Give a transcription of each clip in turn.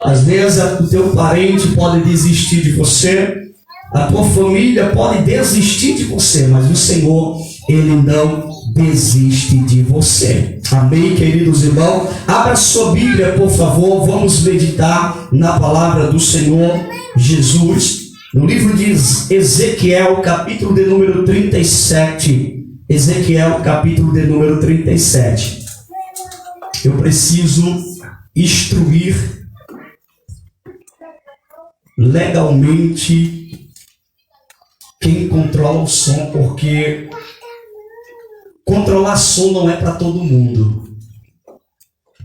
Às vezes o teu parente pode desistir de você, a tua família pode desistir de você, mas o Senhor, Ele não desiste de você. Amém, queridos irmãos? Abra sua Bíblia, por favor, vamos meditar na palavra do Senhor Jesus, no livro de Ezequiel, capítulo de número 37. Ezequiel, capítulo de número 37. Eu preciso instruir legalmente quem controla o som, porque controlar som não é para todo mundo.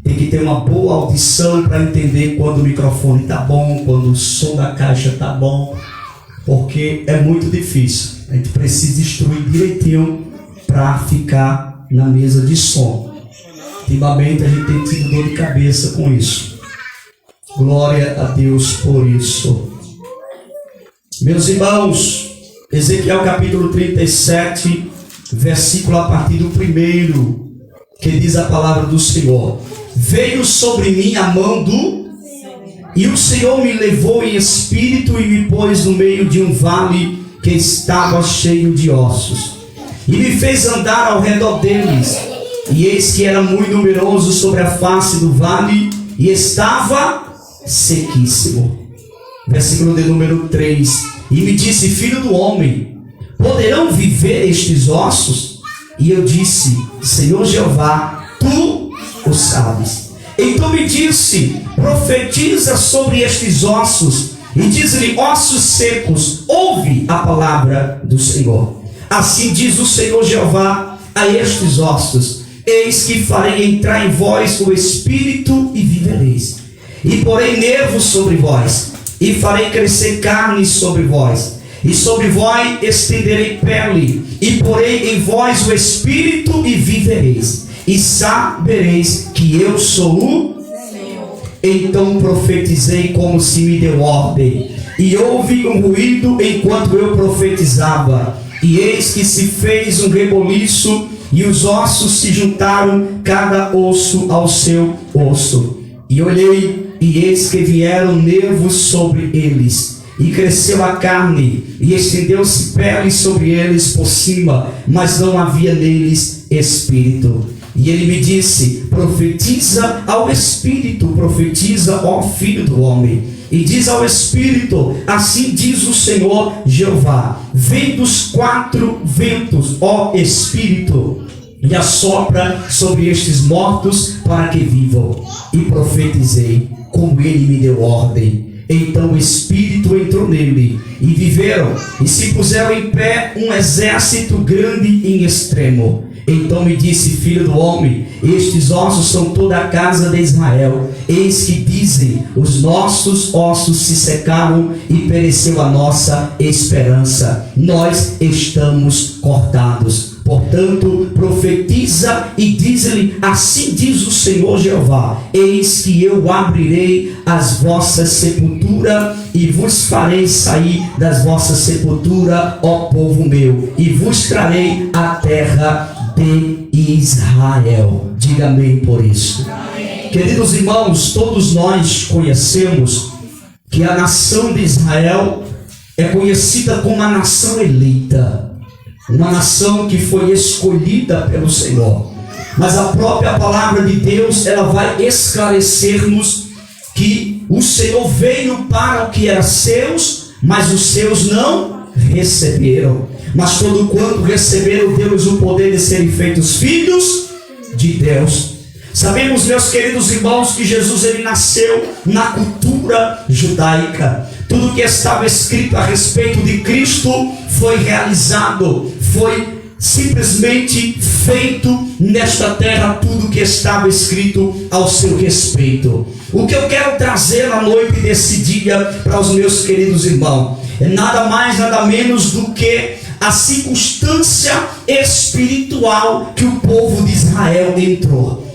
Tem que ter uma boa audição para entender quando o microfone está bom, quando o som da caixa está bom, porque é muito difícil. A gente precisa instruir direitinho para ficar na mesa de som. Ultimamente a gente tem tido dor de cabeça com isso. Glória a Deus por isso. Meus irmãos, Ezequiel capítulo 37, versículo a partir do 1, que diz a palavra do Senhor: veio sobre mim a mão do... E o Senhor me levou em espírito e me pôs no meio de um vale que estava cheio de ossos. E me fez andar ao redor deles. E eis que era muito numeroso sobre a face do vale e estava sequíssimo. Versículo de número 3. E me disse: filho do homem, poderão viver estes ossos? E eu disse: Senhor Jeová, tu o sabes. Então me disse: profetiza sobre estes ossos e diz-lhe: ossos secos, ouve a palavra do Senhor. Assim diz o Senhor Jeová a estes ossos: eis que farei entrar em vós o espírito e vivereis. E porei nervos sobre vós, e farei crescer carne sobre vós, e sobre vós estenderei pele, e porei em vós o espírito e vivereis, e sabereis que eu sou o Senhor. Então profetizei como se me deu ordem, e houve um ruído enquanto eu profetizava, e eis que se fez um reboliço, e os ossos se juntaram, cada osso ao seu osso. E olhei, e eis que vieram nervos sobre eles, e cresceu a carne, e estendeu-se pele sobre eles por cima, mas não havia neles espírito. E ele me disse: profetiza ao espírito, profetiza, ó filho do homem, e diz ao espírito: assim diz o Senhor Jeová, vem dos 4 ventos, ó espírito, e assopra sobre estes mortos para que vivam. E profetizei como ele me deu ordem. Então o espírito entrou nele, e viveram, e se puseram em pé um exército grande em extremo. Então me disse: filho do homem, estes ossos são toda a casa de Israel. Eis que dizem: os nossos ossos se secaram e pereceu a nossa esperança. Nós estamos cortados. Portanto, profetiza e diz-lhe: assim diz o Senhor Jeová, eis que eu abrirei as vossas sepulturas e vos farei sair das vossas sepulturas, ó povo meu, e vos trarei a terra de Israel. Diga amém por isso. Amém. Queridos irmãos, todos nós conhecemos que a nação de Israel é conhecida como a nação eleita, uma nação que foi escolhida pelo Senhor. Mas a própria palavra de Deus, ela vai esclarecer-nos que o Senhor veio para o que era seus, mas os seus não receberam. Mas todo quanto receberam, deu-lhes o poder de serem feitos filhos de Deus. Sabemos, meus queridos irmãos, que Jesus ele nasceu na cultura judaica. Tudo que estava escrito a respeito de Cristo foi realizado, foi simplesmente feito nesta terra, tudo que estava escrito ao seu respeito. O que eu quero trazer na noite desse dia para os meus queridos irmãos é nada mais, nada menos do que a circunstância espiritual que o povo de Israel entrou.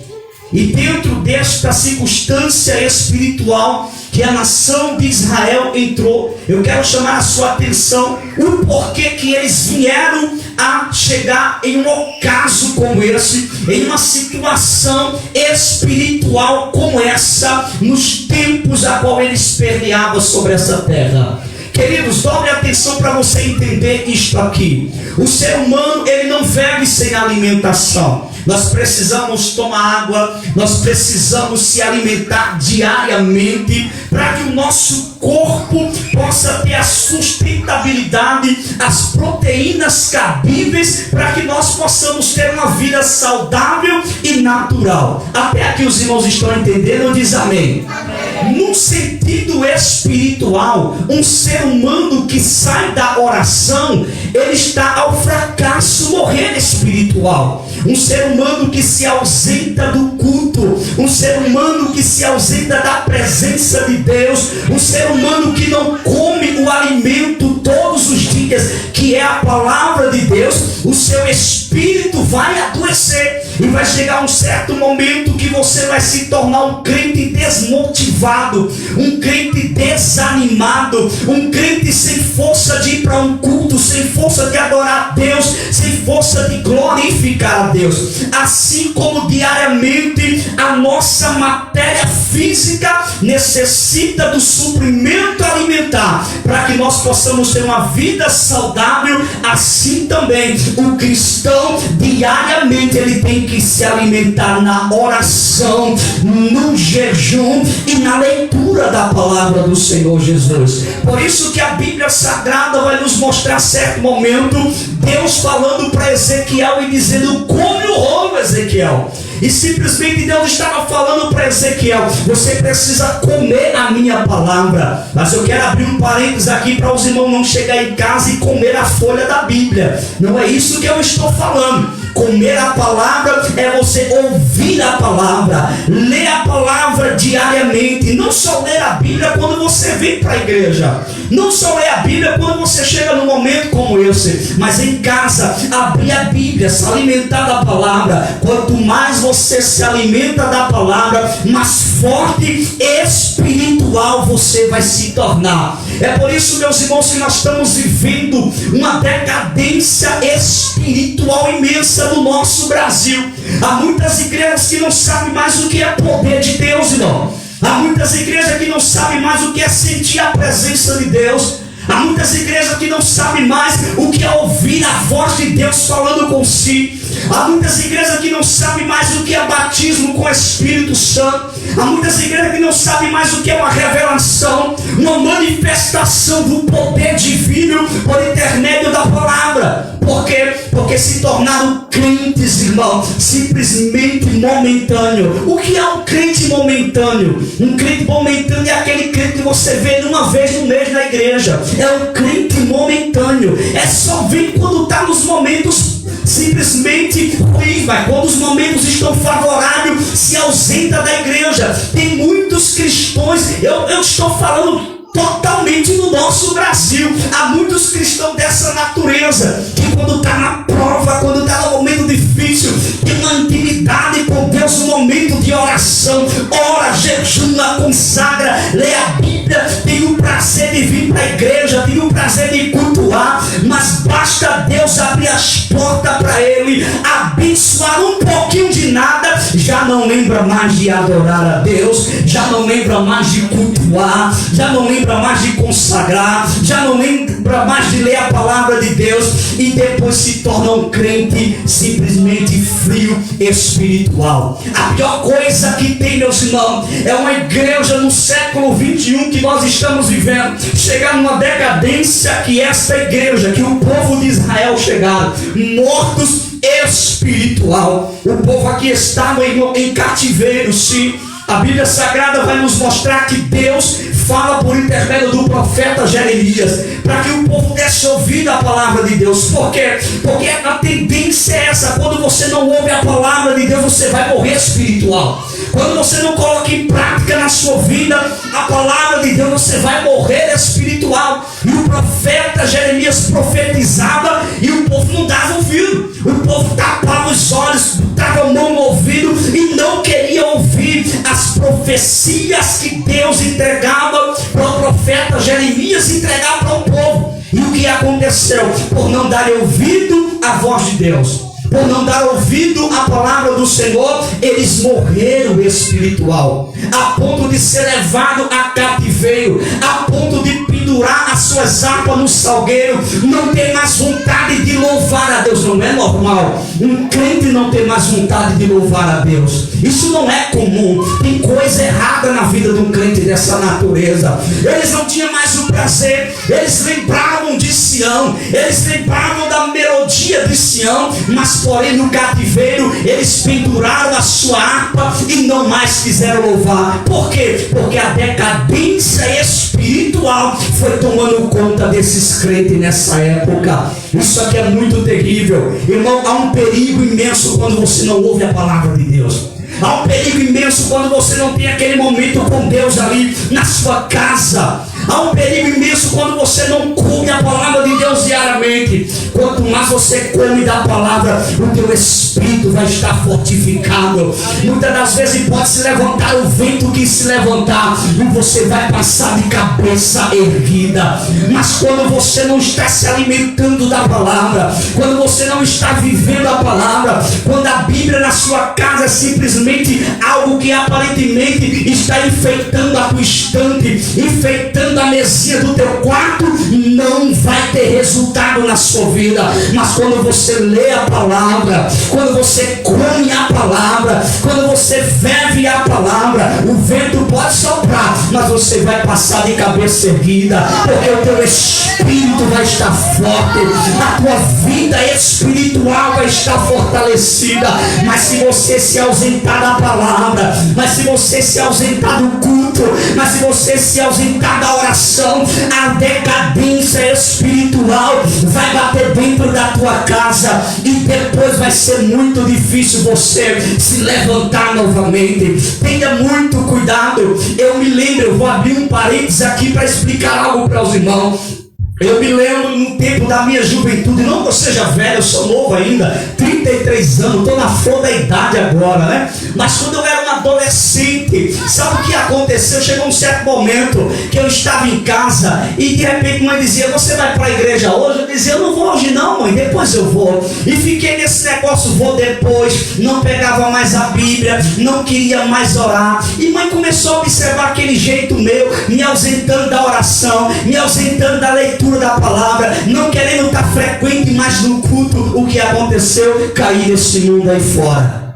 E dentro desta circunstância espiritual que a nação de Israel entrou, eu quero chamar a sua atenção o porquê que eles vieram a chegar em um ocaso como esse, em uma situação espiritual como essa, nos tempos a qual ele esperneava sobre essa terra. Queridos, dobre atenção para você entender isto aqui. O ser humano, ele não vive sem alimentação. Nós precisamos tomar água, nós precisamos se alimentar diariamente para que o nosso corpo possa ter a sustentabilidade, as proteínas cabíveis para que nós possamos ter uma vida saudável e natural. Até aqui os irmãos estão entendendo? Diz amém. Num sentido espiritual, um ser humano que sai da oração, ele está ao fracasso, morrer espiritual. Um ser humano que se ausenta do culto, um ser humano que se ausenta da presença de Deus, um ser humano que não come o alimento todos os dias, que é a palavra de Deus, o seu espírito vai adoecer. E vai chegar um certo momento que você vai se tornar um crente desmotivado, um crente desanimado, um crente sem força de ir para um culto, sem força de adorar a Deus, sem força de glorificar a Deus. Assim como diariamente a nossa matéria física necessita do suprimento alimentar para que nós possamos ter uma vida saudável, assim também o cristão diariamente ele tem que se alimentar na oração, no jejum e na leitura da palavra do Senhor Jesus. Por isso que a Bíblia Sagrada vai nos mostrar certo momento Deus falando para Ezequiel e dizendo: come o rolo, Ezequiel. E simplesmente Deus estava falando para Ezequiel: você precisa comer a minha palavra. Mas eu quero abrir um parênteses aqui para os irmãos não chegar em casa e comer a folha da Bíblia. Não é isso que eu estou falando. Comer a palavra é você ouvir a palavra, ler a palavra diariamente. Não só ler a Bíblia quando você vem para a igreja, não só ler a Bíblia quando você chega num momento como esse, mas em casa, abrir a Bíblia, se alimentar da palavra. Quanto mais você se alimenta da palavra, mais forte espiritual você vai se tornar. É por isso, meus irmãos, que nós estamos vivendo uma decadência espiritual imensa no nosso Brasil. Há muitas igrejas que não sabem mais o que é poder de Deus, irmão. Há muitas igrejas que não sabem mais o que é sentir a presença de Deus. Há muitas igrejas que não sabem mais o que é ouvir a voz de Deus falando com si. Há muitas igrejas que não sabem mais o que é batismo com o Espírito Santo. Há muitas igrejas que não sabem mais o que é uma revelação, uma manifestação do poder divino por intermédio da palavra. Por quê? Porque se tornaram crentes, irmão, simplesmente momentâneo. O que é um crente momentâneo? Um crente momentâneo é aquele crente que você vê uma vez no mês na igreja. É um crente momentâneo. É só vir quando está nos momentos simplesmente ruins, mas quando os momentos estão favoráveis, se ausenta da igreja. Tem muitos cristãos, eu estou falando totalmente no nosso Brasil. Há muitos cristãos dessa natureza que quando está na prova, quando está no momento difícil, tem uma intimidade com Deus, um momento de oração, ora, jejuma, consagra, lê a Bíblia, tem o prazer de vir para a igreja, tem o prazer de cultuar, mas basta Deus abrir as portas para ele, abençoar um pouquinho de nada, já não lembra mais de adorar a Deus, já não lembra mais de cultuar, já não lembra mais de consagrar, já não lembra mais de ler a palavra de Deus, e depois se torna um crente simplesmente frio espiritual. A pior coisa que tem, meus irmãos, é uma igreja no século 21 que nós estamos vivendo, chegar numa decadência que esta igreja, que o povo de Israel chegaram, mortos espiritual. O povo aqui estava em cativeiro, sim. A Bíblia Sagrada vai nos mostrar que Deus fala por intermédio do profeta Jeremias, para que o povo desse ouvido à palavra de Deus. Por quê? Porque a tendência é essa: quando você não ouve a palavra de Deus, você vai morrer espiritual. Quando você não coloca em prática na sua vida a palavra de Deus, você vai morrer espiritual. E o profeta Jeremias profetizava e o povo não dava ouvido. O povo tapava os olhos, dava a mão no ouvido e não queria ouvir as profecias que Deus entregava para o profeta Jeremias entregar para o povo. E o que aconteceu? Por não dar ouvido à voz de Deus, por não dar ouvido à palavra do Senhor, eles morreram espiritual, a ponto de ser levado a cativeiro, a ponto de pendurar as suas harpas no salgueiro, não ter mais vontade de louvar a Deus. Não é normal um crente não ter mais vontade de louvar a Deus. Isso não é comum. Tem coisa errada na vida de um crente dessa natureza. Eles não tinham mais o prazer, eles lembravam de Sião, eles lembravam da melodia de Sião, mas porém no cativeiro eles penduraram a sua harpa e não mais quiseram louvar. Por quê? Porque a decadência espiritual foi tomando conta desses crentes nessa época. Isso aqui é muito terrível, irmão. Há um perigo imenso quando você não ouve a palavra de Deus. Há um perigo imenso quando você não tem aquele momento com Deus ali na sua casa. Há um perigo imenso quando você não come a palavra de Deus diariamente. Quanto mais você come da palavra, o teu espírito vai estar fortificado. Muitas das vezes pode se levantar o vento que se levantar e você vai passar de cabeça erguida. Mas quando você não está se alimentando da palavra, quando você não está vivendo a palavra, quando a Bíblia na sua casa é simplesmente algo que aparentemente está enfeitando a tua estante, enfeitando a mesinha do teu quarto, não vai ter resultado na sua vida. Mas quando você lê a palavra, quando você come a palavra, quando você bebe a palavra, o vento pode soprar, mas você vai passar de cabeça erguida, porque o teu espírito vai estar forte, a tua vida espiritual vai estar fortalecida. Mas se você se ausentar da palavra, mas se você se ausentar do culto, mas se você se ausentar da oração, a decadência espiritual vai bater dentro da tua casa e depois vai ser muito difícil você se levantar novamente. Tenha muito cuidado. Eu me lembro, eu vou abrir um parênteses aqui para explicar algo para os irmãos. Eu me lembro no tempo da minha juventude, não que eu seja velho, eu sou novo ainda, 33 anos, estou na flor da idade agora, né? Mas quando eu era um adolescente, sabe o que aconteceu? Chegou um certo momento que eu estava em casa e de repente mãe dizia: você vai para a igreja hoje? Eu dizia: eu não vou hoje não, mãe, depois eu vou. E fiquei nesse negócio, vou depois, não pegava mais a Bíblia, não queria mais orar. E mãe começou a observar aquele jeito meu, me ausentando da oração, me ausentando da leitura da palavra, não querendo estar frequente mais no culto. O que aconteceu? Caí nesse mundo aí fora.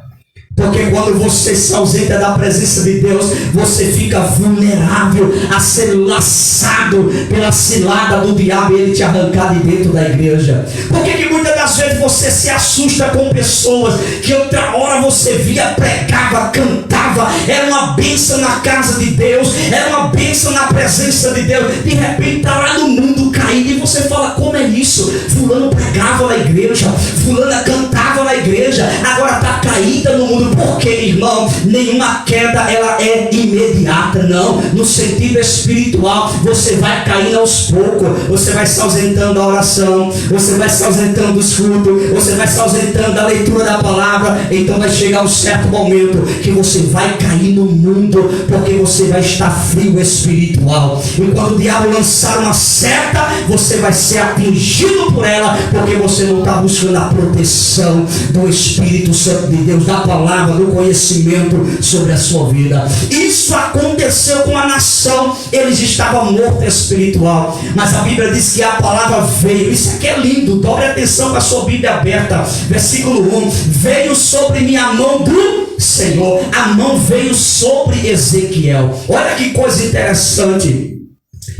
Porque quando você se ausenta da presença de Deus, você fica vulnerável a ser laçado pela cilada do diabo e ele te arrancar de dentro da igreja. Por que muitas das vezes você se assusta com pessoas que outra hora você via, pregava, cantava, era uma bênção na casa de Deus, era uma bênção na presença de Deus, de repente está lá no mundo caído e você fala: como é isso? Fulano pregava na igreja, fulana cantava na igreja, agora está caída no mundo. Por quê, irmão? Nenhuma queda ela é imediata, não. No sentido espiritual, você vai caindo aos poucos, você vai se ausentando da oração, você vai se ausentando dos frutos, você vai se ausentando da leitura da palavra. Então vai chegar um certo momento que você vai cair no mundo, porque você vai estar frio espiritual. E quando o diabo lançar uma seta, você vai ser atingido por ela, porque você não está buscando a proteção do Espírito Santo de Deus, da palavra, do conhecimento sobre a sua vida. Isso aconteceu com a nação. Eles estavam mortos espiritual, mas a Bíblia diz que a palavra veio. Isso aqui é lindo, dobre atenção com a sua Bíblia aberta. Versículo 1: veio sobre mim a mão do Senhor. A mão veio sobre Ezequiel. Olha que coisa interessante.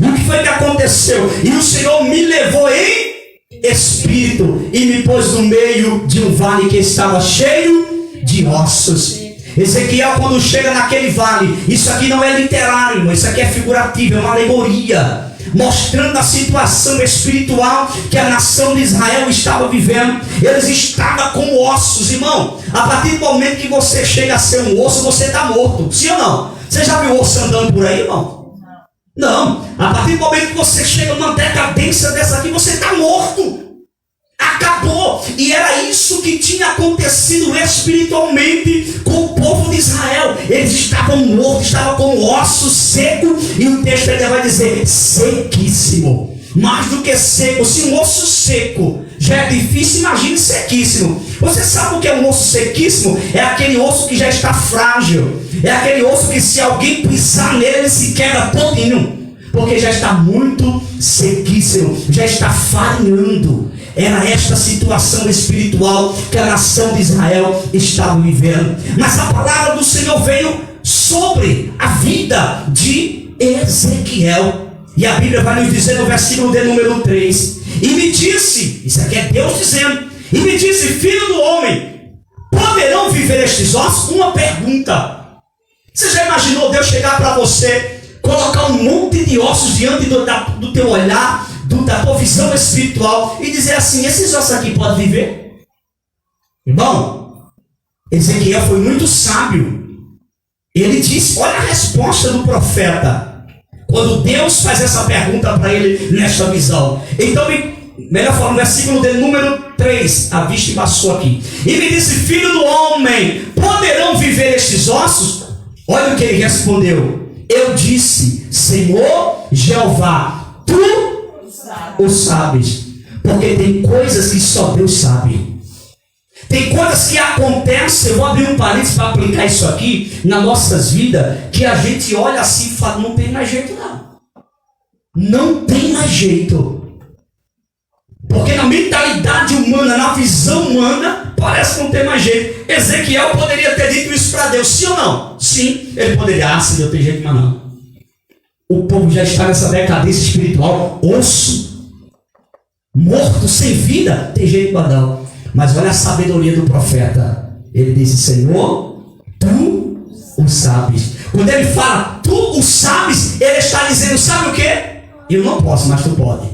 E o que foi que aconteceu? E o Senhor me levou em espírito e me pôs no meio de um vale que estava cheio de ossos. Ezequiel, quando chega naquele vale, isso aqui não é literário, isso aqui é figurativo, é uma alegoria, mostrando a situação espiritual que a nação de Israel estava vivendo. Eles estavam com ossos, irmão. A partir do momento que você chega a ser um osso, você está morto, sim ou não? Você já viu osso andando por aí, irmão? Não. A partir do momento que você chega numa decadência dessa aqui, você está morto. Acabou. E era isso que tinha acontecido espiritualmente com o povo de Israel. Eles estavam mortos, estavam com o osso seco. E o texto ainda vai dizer sequíssimo. mais do que seco. Se um osso seco já é difícil, imagine sequíssimo. Você sabe o que é um osso sequíssimo? É aquele osso que já está frágil. É aquele osso que se alguém pisar nele, ele se quebra todinho, porque já está muito sequíssimo, já está farinhando. Era esta situação espiritual que a nação de Israel estava vivendo. Mas a palavra do Senhor veio sobre a vida de Ezequiel. E a Bíblia vai nos dizer no versículo de número 3. E me disse, isso aqui é Deus dizendo, e me disse: filho do homem, poderão viver estes ossos? Uma pergunta. Você já imaginou Deus chegar para você, colocar um monte de ossos diante do teu olhar, da tua visão espiritual, e dizer assim: esses ossos aqui podem viver? Irmão, Ezequiel foi muito sábio. Ele disse, olha a resposta do profeta, quando Deus faz essa pergunta para ele nesta visão. Então, melhor falando, versículo de número 3, a vista embaçou aqui. E me disse: filho do homem, poderão viver estes ossos? Olha o que ele respondeu. Eu disse: Senhor Jeová, tu o sabes. Porque tem coisas que só Deus sabe. Tem coisas que acontecem, eu vou abrir um parênteses para aplicar isso aqui nas nossas vidas, que a gente olha assim e fala: não tem mais jeito não. Não tem mais jeito. Porque na mentalidade humana, na visão humana, parece que não tem mais jeito. Ezequiel poderia ter dito isso para Deus, sim ou não? Sim, ele poderia. Sim, não tem jeito mais não. O povo já está nessa decadência espiritual, osso, morto, sem vida, tem jeito para não. Mas olha a sabedoria do profeta. Ele disse: Senhor, tu o sabes. Quando ele fala, tu o sabes, ele está dizendo, sabe o quê? Eu não posso, mas tu pode.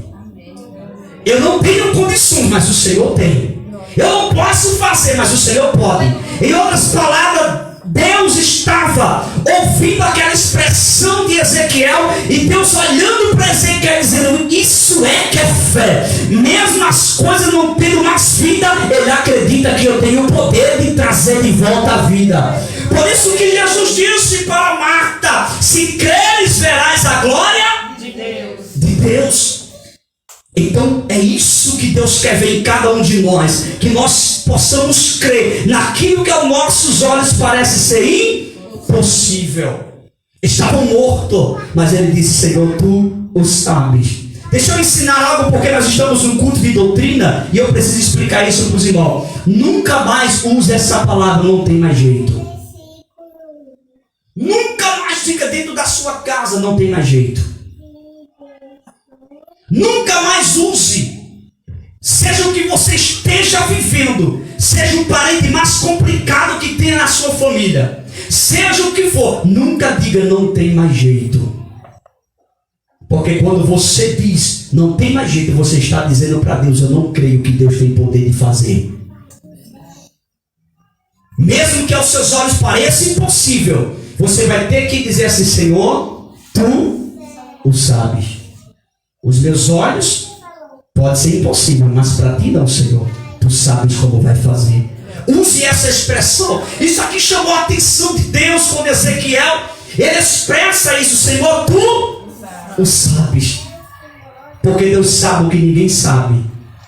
Eu não tenho condições, mas o Senhor tem. Eu não posso fazer, mas o Senhor pode. Em outras palavras, Deus estava ouvindo aquela expressão de Ezequiel, e Deus olhando para Ezequiel dizendo: isso é que é fé. Mesmo as coisas não tendo mais vida, ele acredita que eu tenho o poder de trazer de volta a vida. Por isso que Jesus disse para Marta: se creres, verás a glória de Deus. Então é isso que Deus quer ver em cada um de nós, que nós possamos crer naquilo que aos nossos olhos parece ser impossível. Estavam mortos, mas ele disse: Senhor, tu o sabes. Deixa eu ensinar algo, porque nós estamos num culto de doutrina e eu preciso explicar isso para os irmãos. Nunca mais use essa palavra, não tem mais jeito. Nunca mais fica dentro da sua casa, não tem mais jeito. Nunca mais use. Seja o que você esteja vivendo, seja o parente mais complicado que tenha na sua família, seja o que for, nunca diga não tem mais jeito. Porque quando você diz não tem mais jeito, você está dizendo para Deus: eu não creio que Deus tem poder de fazer. Mesmo que aos seus olhos pareça impossível, você vai ter que dizer assim: Senhor, tu o sabes. Os meus olhos pode ser impossível, mas para ti não, Senhor. Tu sabes como vai fazer. Use essa expressão. Isso aqui chamou a atenção de Deus com Ezequiel. Ele expressa isso: Senhor, tu o sabes. Porque Deus sabe o que ninguém sabe.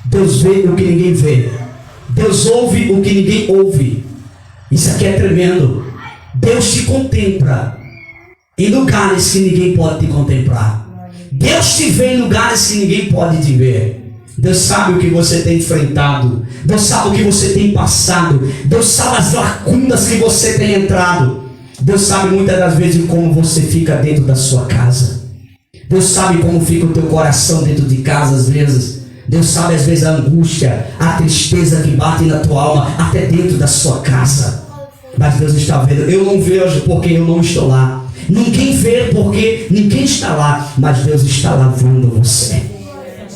Deus vê o que ninguém vê. Deus ouve o que ninguém ouve. Isso aqui é tremendo. Deus te contempla em lugares que ninguém pode te contemplar. Deus te vê em lugares que ninguém pode te ver. Deus sabe o que você tem enfrentado. Deus sabe o que você tem passado. Deus sabe as lacunas que você tem entrado. Deus sabe muitas das vezes como você fica dentro da sua casa. Deus sabe como fica o teu coração dentro de casa às vezes. Deus sabe às vezes a angústia, a tristeza que bate na tua alma até dentro da sua casa. Mas Deus está vendo. Eu não vejo porque eu não estou lá. Ninguém vê porque ninguém está lá, mas Deus está lá vendo você.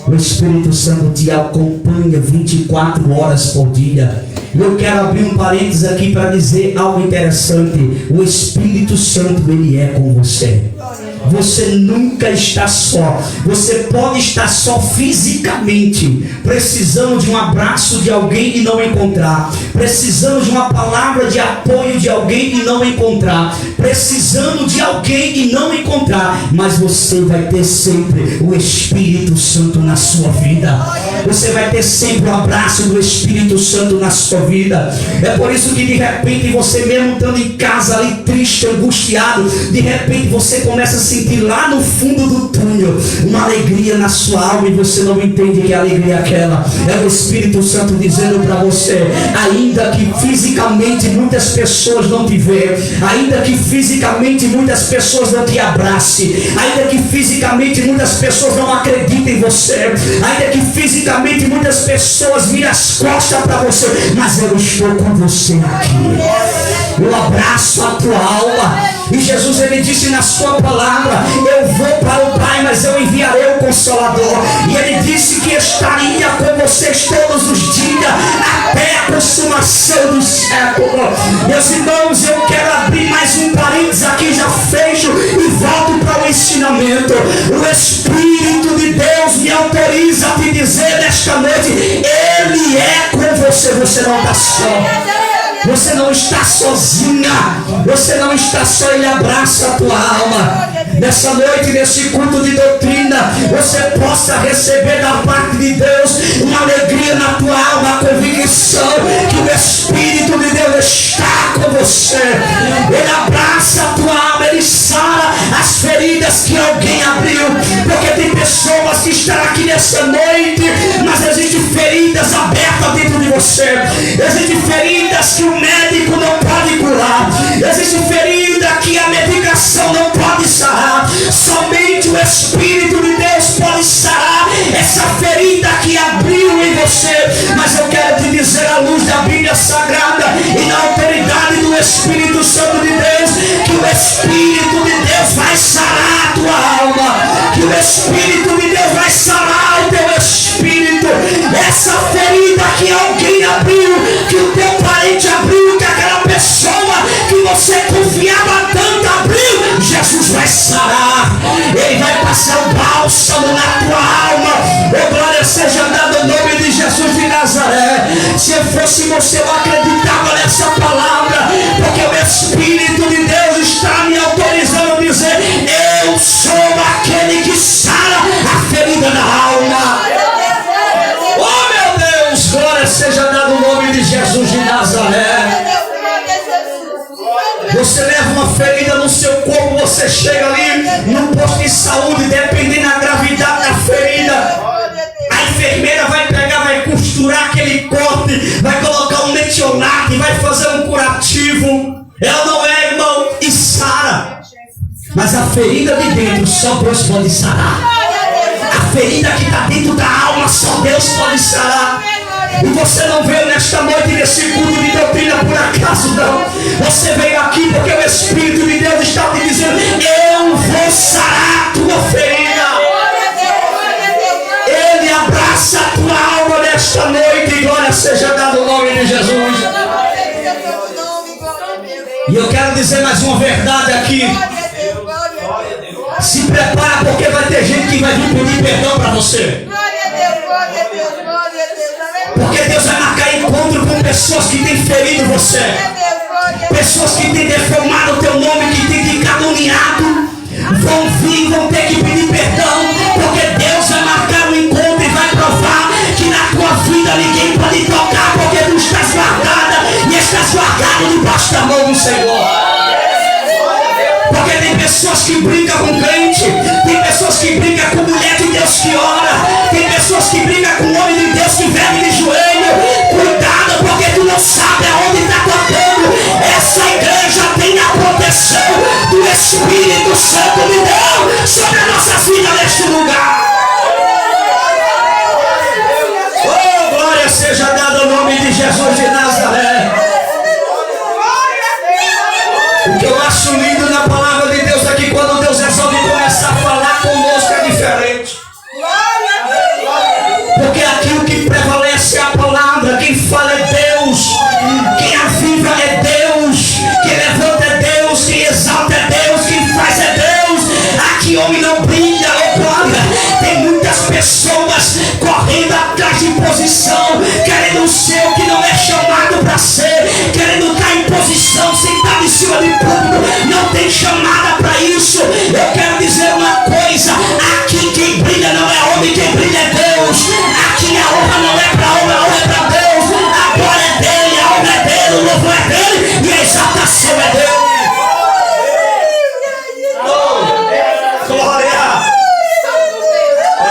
O Espírito Santo te acompanha 24 horas por dia. Eu quero abrir um parênteses aqui para dizer algo interessante. O Espírito Santo, ele é com você. Você nunca está só. Você pode estar só fisicamente, precisando de um abraço de alguém e não encontrar, precisando de uma palavra de apoio de alguém e não encontrar, precisando de alguém e não encontrar, mas você vai ter sempre o Espírito Santo na sua vida. Você vai ter sempre o abraço do Espírito Santo na sua vida. É por isso que de repente você mesmo estando em casa ali triste, angustiado, de repente você começa a sentir lá no fundo do túnel uma alegria na sua alma e você não entende que alegria é aquela. É o Espírito Santo dizendo para você: ainda que fisicamente muitas pessoas não te vejam, ainda que fisicamente muitas pessoas não te abracem, ainda que fisicamente muitas pessoas não acreditem em você, ainda que fisicamente muitas pessoas viram as costas para você, mas eu estou com você aqui. Eu abraço a tua alma. E Jesus, ele disse na sua palavra: eu vou para o Pai, mas eu enviarei o Consolador. E ele disse que estaria com vocês todos os dias até a consumação do século. Meus irmãos, eu quero abrir mais um parênteses aqui, já fecho e volto para o ensinamento. O Espírito de Deus me autoriza a te dizer nesta noite: Ele é com você. Você não está só. Você não está sozinha. Você não está só. Ele abraça a tua alma. Nessa noite, nesse culto de doutrina, você possa receber da parte de Deus uma alegria na tua alma, a convicção que o Espírito de Deus está com você. Ele abraça a tua alma. Ele sara as feridas que alguém abriu. Porque tem pessoas que estão aqui nessa noite, mas existem feridas abertas dentro de você. Existem feridas que o médico não pode curar. Existe ferida que a medicação não pode sarar. Somente o Espírito de Deus pode sarar essa ferida que abriu em você. Mas eu quero te dizer, à luz da Bíblia Sagrada e na autoridade do Espírito Santo de Deus, que o Espírito de Deus vai sarar a tua alma, que o Espírito de Deus vai sarar o teu espírito. Essa ferida que alguém abriu, que o teu parente abriu, que aquela pessoa que você confiava tanto abriu, Jesus vai sarar. Ele vai passar o bálsamo na tua alma. Oh, glória seja dada no nome de Jesus de Nazaré. Se eu fosse você, eu acreditava nessa palavra, porque o Espírito de Deus está me autorizando a dizer: eu sou aquele que sara a ferida da alma. Oh, meu Deus, glória seja dada no nome de Jesus de Nazaré. Você leva uma ferida no seu corpo, você chega ali no posto de saúde, dependendo da gravidade da ferida, a enfermeira vai pegar, vai costurar aquele corte, vai colocar um metionato e vai fazer um curativo. Ela não é, irmão, e sara. Mas a ferida de dentro só Deus pode sarar. A ferida que está dentro da alma só Deus pode sarar. E você não veio nesta noite nesse culto de doutrina por acaso, não. Você veio aqui porque o Espírito de Deus está te dizendo: eu vou sarar a tua ferida. Ele abraça a tua alma nesta noite. E glória seja dada no nome de Jesus. E eu quero dizer mais uma verdade aqui. Se prepara, porque vai ter gente que vai vir pedir perdão para você. Porque Deus vai marcar encontro com pessoas que têm ferido você, pessoas que têm deformado o teu nome, que têm te caluniado. Vão vir, vão ter que pedir perdão, porque Deus vai marcar um encontro e vai provar que na tua vida ninguém pode tocar, porque tu estás guardada e estás guardado debaixo da mão do Senhor. Porque tem pessoas que brincam com crente, tem pessoas que brincam com mulher de Deus que ora, tem pessoas que brincam com homem de Deus que verme de joelho. Cuidado, porque tu não sabe aonde está tocando. Essa igreja tem a proteção do Espírito Santo de Deus sobre a nossa vida neste lugar. Oh, glória seja dada ao nome de Jesus de Nazaré. O que eu acho lindo na palavra de Deus é que quando Deus resolve começar a falar conosco é diferente. Porque aquilo que prevalece é a palavra. Quem fala é Deus, quem aviva é Deus, quem levanta é Deus, quem exalta é Deus, quem faz é Deus. Aqui brilha, oh glória. Tem muitas pessoas correndo atrás de posição, querendo ser o que não é chamado para ser, querendo estar em posição, sentado em cima de público. Não tem chamada para isso. Eu quero dizer uma coisa: aqui quem brilha não é homem, quem brilha é Deus. Aqui a honra não é para homem, a honra é para Deus. A glória é dele, a honra é dele, o louvor é dele e a exaltação é dele. Glória!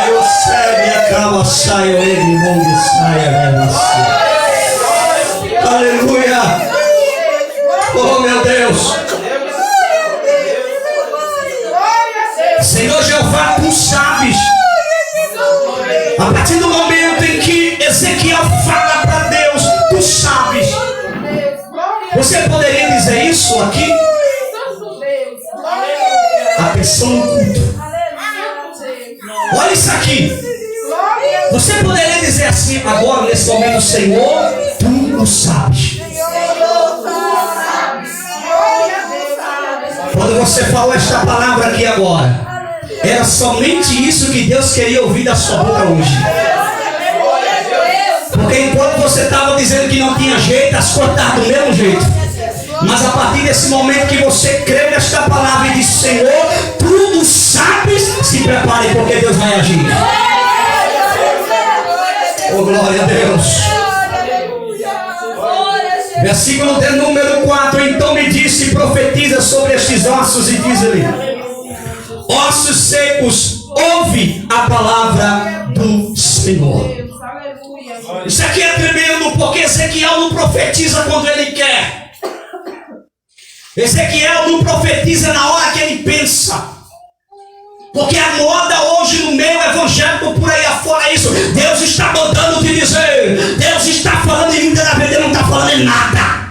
Eu sei, acaba, saia, ele, mundo, saia, aleluia! Oh meu Deus! Senhor Jeová, tu sabes. A partir do momento em que Ezequiel fala para Deus, tu sabes. Você poderia dizer isso aqui? Atenção no culto. Olha isso aqui. Você poderia dizer assim agora, nesse momento: Senhor, tu o sabes. Quando você falou esta palavra aqui agora, era somente isso que Deus queria ouvir da sua boca hoje. Porque enquanto você estava dizendo que não tinha jeito, as coisas estavam do mesmo jeito. Mas a partir desse momento que você crê nesta palavra e diz: Senhor, tudo sabes, se prepare, porque Deus vai agir. Oh, glória a Deus. Versículo de número 4. Então me disse: profetiza sobre estes ossos, e diz-lhe: ossos secos, ouve a palavra do Senhor. Isso aqui é tremendo, porque Ezequiel não profetiza quando ele quer. Ezequiel não profetiza na hora que ele pensa. Porque a moda hoje no meio evangélico por aí afora é isso. Deus está mandando te dizer. Deus está falando e ainda na verdade não está falando em nada.